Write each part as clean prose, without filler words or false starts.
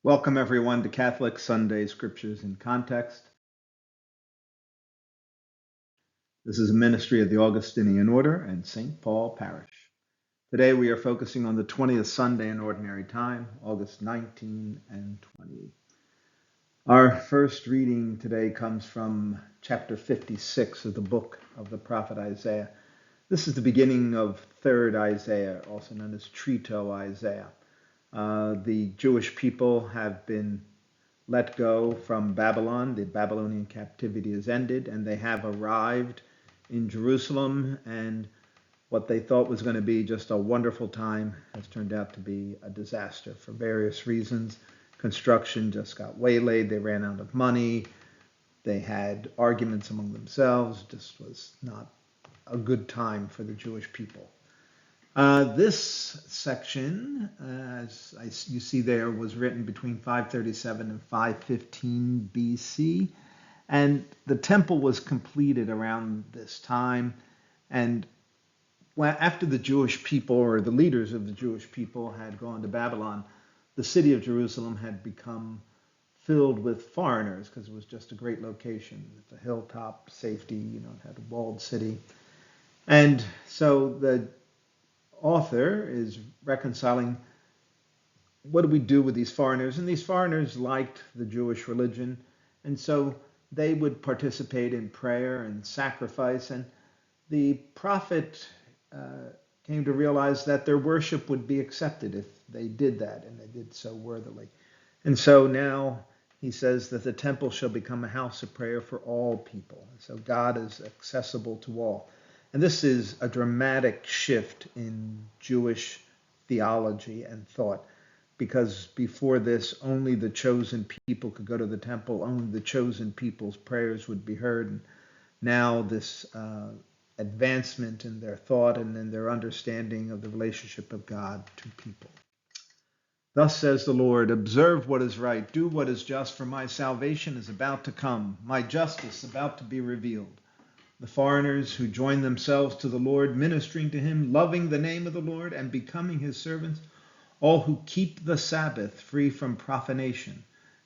Welcome, everyone, to Catholic Sunday Scriptures in Context. This is a ministry of the Augustinian Order and St. Paul Parish. Today we are focusing on the 20th Sunday in Ordinary Time, August 19 and 20. Our first reading today comes from chapter 56 of the book of the prophet Isaiah. This is the beginning of 3rd Isaiah, also known as Trito Isaiah. The Jewish people have been let go from Babylon. The Babylonian captivity has ended, and they have arrived in Jerusalem. And what they thought was going to be just a wonderful time has turned out to be a disaster for various reasons. Construction just got waylaid. They ran out of money. They had arguments among themselves. It just was not a good time for the Jewish people. This section, you see there, was written between 537 and 515 BC, and the temple was completed around this time. And after the Jewish people, or the leaders of the Jewish people, had gone to Babylon, the city of Jerusalem had become filled with foreigners because it was just a great location. It's a hilltop, safety, it had a walled city. And so the author is reconciling, what do we do with these foreigners? And these foreigners liked the Jewish religion, and so they would participate in prayer and sacrifice. And the prophet came to realize that their worship would be accepted if they did that, and they did so worthily. And so now he says that the temple shall become a house of prayer for all people. So God is accessible to all. And this is a dramatic shift in Jewish theology and thought, because before this, only the chosen people could go to the temple, only the chosen people's prayers would be heard. And now this advancement in their thought and in their understanding of the relationship of God to people. Thus says the Lord, observe what is right, do what is just, for my salvation is about to come, my justice about to be revealed. The foreigners who join themselves to the Lord, ministering to him, loving the name of the Lord, and becoming his servants, all who keep the Sabbath free from profanation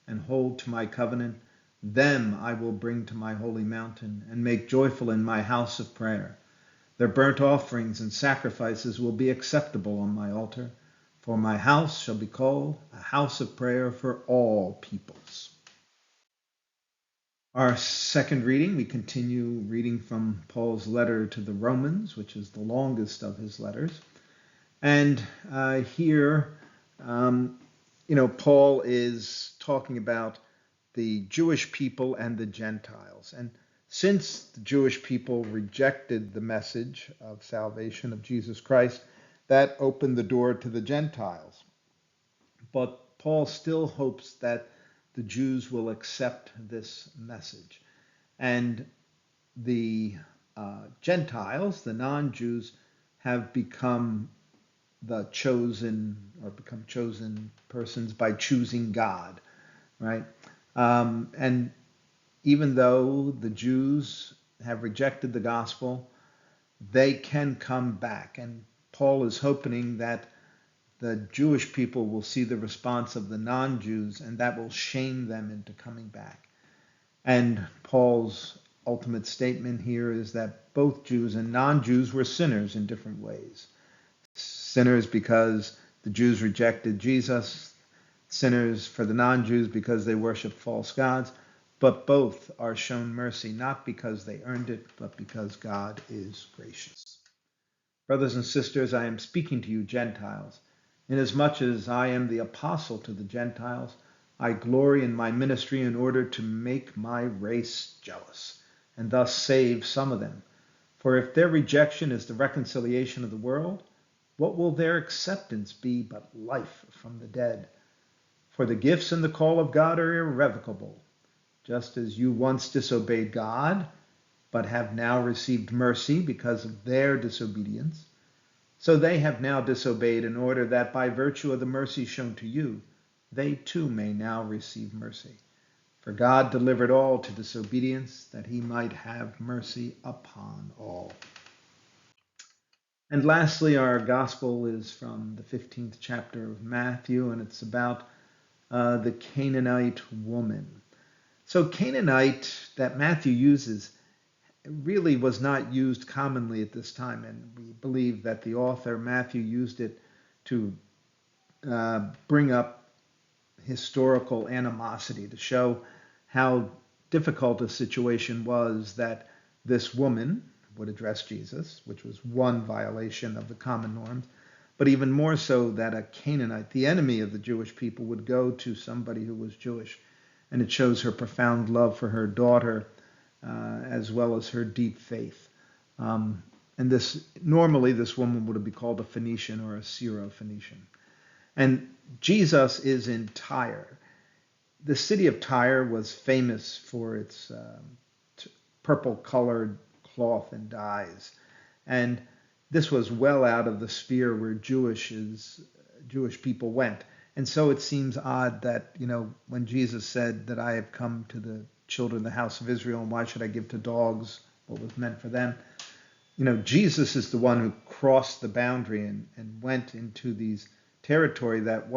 and hold to my covenant, them I will bring to my holy mountain and make joyful in my house of prayer. Their burnt offerings and sacrifices will be acceptable on my altar, for my house shall be called a house of prayer for all peoples. Our second reading, we continue reading from Paul's letter to the Romans, which is the longest of his letters. And here, Paul is talking about the Jewish people and the Gentiles. And since the Jewish people rejected the message of salvation of Jesus Christ, that opened the door to the Gentiles. But Paul still hopes that the Jews will accept this message. And the Gentiles, the non-Jews, have become the chosen, or become chosen persons by choosing God, right? And even though the Jews have rejected the gospel, they can come back. And Paul is hoping that the Jewish people will see the response of the non-Jews, and that will shame them into coming back. And Paul's ultimate statement here is that both Jews and non-Jews were sinners in different ways. Sinners because the Jews rejected Jesus, sinners for the non-Jews because they worship false gods, but both are shown mercy, not because they earned it, but because God is gracious. Brothers and sisters, I am speaking to you Gentiles. Inasmuch as I am the apostle to the Gentiles, I glory in my ministry in order to make my race jealous, and thus save some of them. For if their rejection is the reconciliation of the world, what will their acceptance be but life from the dead? For the gifts and the call of God are irrevocable. Just as you once disobeyed God, but have now received mercy because of their disobedience, so they have now disobeyed in order that by virtue of the mercy shown to you, they too may now receive mercy. For God delivered all to disobedience, that he might have mercy upon all. And lastly, our gospel is from the 15th chapter of Matthew, and it's about the Canaanite woman. So Canaanite that Matthew uses really was not used commonly at this time, and we believe that the author Matthew used it to bring up historical animosity, to show how difficult a situation was that this woman would address Jesus, which was one violation of the common norms, but even more so that a Canaanite, the enemy of the Jewish people, would go to somebody who was Jewish. And it shows her profound love for her daughter, as well as her deep faith. And normally this woman would be called a Phoenician or a Syro-Phoenician. And Jesus is in Tyre. The city of Tyre was famous for its purple-colored cloth and dyes, and this was well out of the sphere where Jewish people went. And so it seems odd that, when Jesus said that I have come to the children of the house of Israel, and why should I give to dogs what was meant for them? Jesus is the one who crossed the boundary and went into these territory that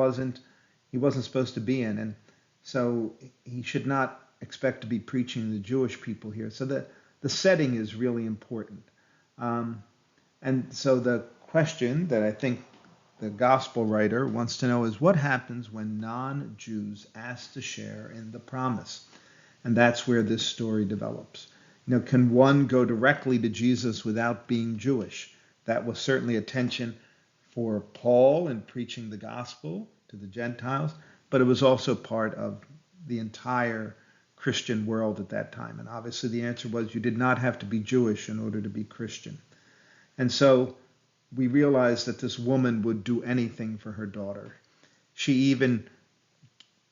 he wasn't supposed to be in. And so he should not expect to be preaching to the Jewish people here. So the setting is really important. And so the question that I think the gospel writer wants to know is, what happens when non-Jews ask to share in the promise? And that's where this story develops. Can one go directly to Jesus without being Jewish? That was certainly a tension for Paul in preaching the gospel to the Gentiles, but it was also part of the entire Christian world at that time. And obviously the answer was you did not have to be Jewish in order to be Christian. And so we realize that this woman would do anything for her daughter. She even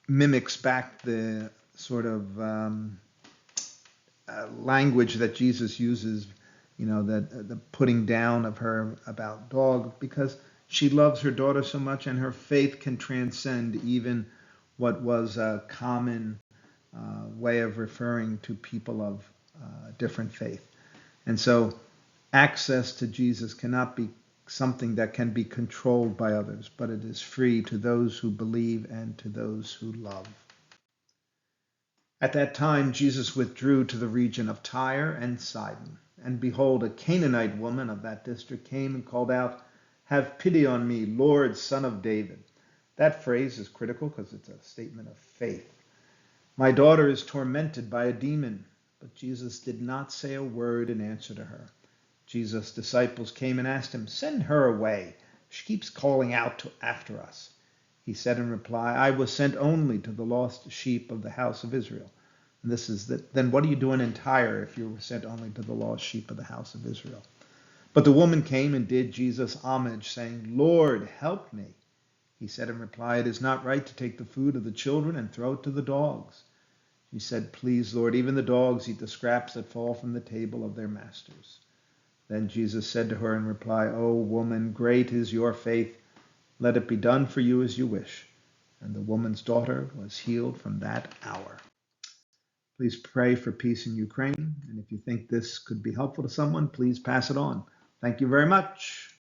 mimics back the sort of language that Jesus uses, the putting down of her about dog, because she loves her daughter so much, and her faith can transcend even what was a common way of referring to people of different faith. And so access to Jesus cannot be something that can be controlled by others, but it is free to those who believe and to those who love. At that time, Jesus withdrew to the region of Tyre and Sidon. And behold, a Canaanite woman of that district came and called out, "Have pity on me, Lord, Son of David." That phrase is critical because it's a statement of faith. "My daughter is tormented by a demon." But Jesus did not say a word in answer to her. Jesus' disciples came and asked him, "Send her away. She keeps calling out after us." He said in reply, "I was sent only to the lost sheep of the house of Israel." And this is that. Then what are you doing in Tyre if you were sent only to the lost sheep of the house of Israel? But the woman came and did Jesus homage, saying, "Lord, help me." He said in reply, "It is not right to take the food of the children and throw it to the dogs." She said, "Please, Lord, even the dogs eat the scraps that fall from the table of their masters." Then Jesus said to her in reply, "O woman, great is your faith. Let it be done for you as you wish." And the woman's daughter was healed from that hour. Please pray for peace in Ukraine. And if you think this could be helpful to someone, please pass it on. Thank you very much.